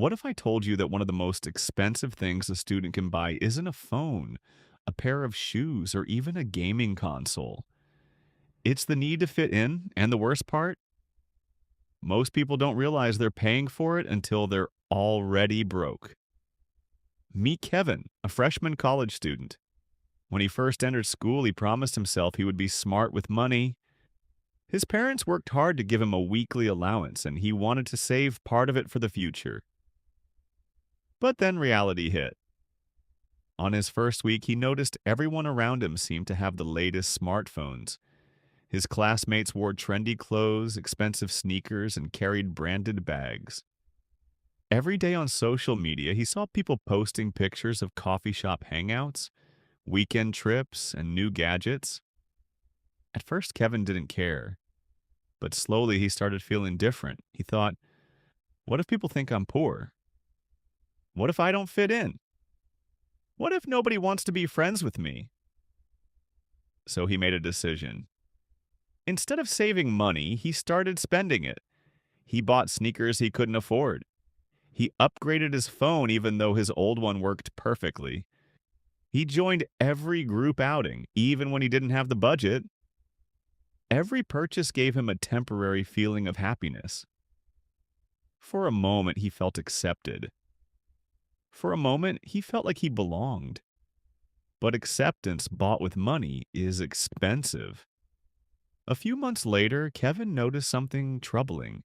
What if I told you that one of the most expensive things a student can buy isn't a phone, a pair of shoes, or even a gaming console? It's the need to fit in, and the worst part, most people don't realize they're paying for it until they're already broke. Meet Kevin, a freshman college student. When he first entered school, he promised himself he would be smart with money. His parents worked hard to give him a weekly allowance, and he wanted to save part of it for the future. But then reality hit. On his first week, he noticed everyone around him seemed to have the latest smartphones. His classmates wore trendy clothes, expensive sneakers, and carried branded bags. Every day on social media, he saw people posting pictures of coffee shop hangouts, weekend trips, and new gadgets. At first, Kevin didn't care, but slowly he started feeling different. He thought, what if people think I'm poor? What if I don't fit in? What if nobody wants to be friends with me? So he made a decision. Instead of saving money, he started spending it. He bought sneakers he couldn't afford. He upgraded his phone even though his old one worked perfectly. He joined every group outing, even when he didn't have the budget. Every purchase gave him a temporary feeling of happiness. For a moment, he felt accepted. For a moment, he felt like he belonged. But acceptance bought with money is expensive. A few months later, Kevin noticed something troubling.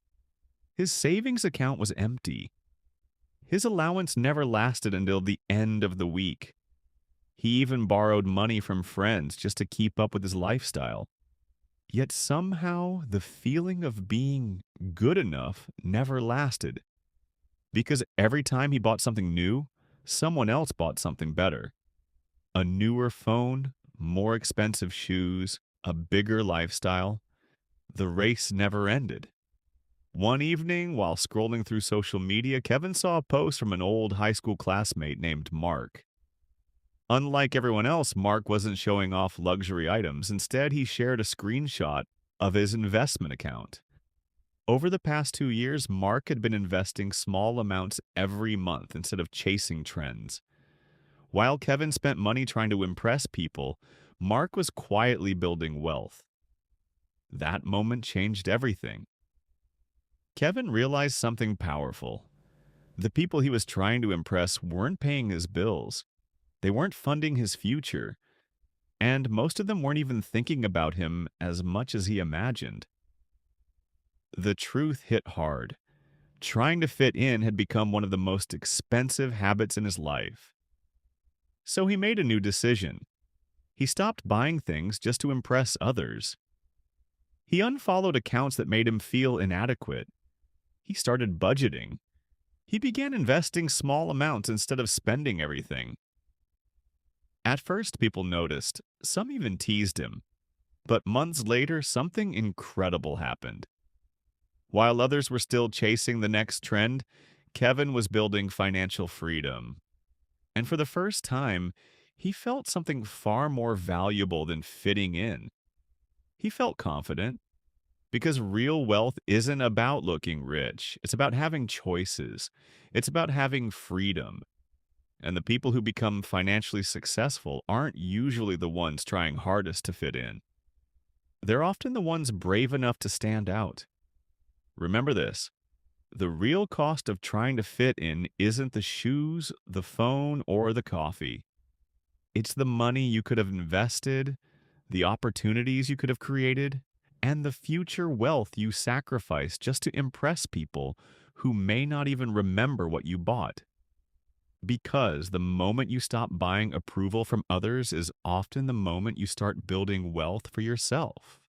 His savings account was empty. His allowance never lasted until the end of the week. He even borrowed money from friends just to keep up with his lifestyle. Yet somehow, the feeling of being good enough never lasted. Because every time he bought something new, someone else bought something better. A newer phone, more expensive shoes, a bigger lifestyle. The race never ended. One evening, while scrolling through social media, Kevin saw a post from an old high school classmate named Mark. Unlike everyone else, Mark wasn't showing off luxury items. Instead, he shared a screenshot of his investment account. Over the past 2 years, Mark had been investing small amounts every month instead of chasing trends. While Kevin spent money trying to impress people, Mark was quietly building wealth. That moment changed everything. Kevin realized something powerful. The people he was trying to impress weren't paying his bills. They weren't funding his future. And most of them weren't even thinking about him as much as he imagined. The truth hit hard. Trying to fit in had become one of the most expensive habits in his life. So he made a new decision. He stopped buying things just to impress others. He unfollowed accounts that made him feel inadequate. He started budgeting. He began investing small amounts instead of spending everything. At first, people noticed. Some even teased him. But months later, something incredible happened. While others were still chasing the next trend, Kevin was building financial freedom. And for the first time, he felt something far more valuable than fitting in. He felt confident because real wealth isn't about looking rich. It's about having choices. It's about having freedom. And the people who become financially successful aren't usually the ones trying hardest to fit in. They're often the ones brave enough to stand out. Remember this. The real cost of trying to fit in isn't the shoes, the phone, or the coffee. It's the money you could have invested, the opportunities you could have created, and the future wealth you sacrificed just to impress people who may not even remember what you bought. Because the moment you stop buying approval from others is often the moment you start building wealth for yourself.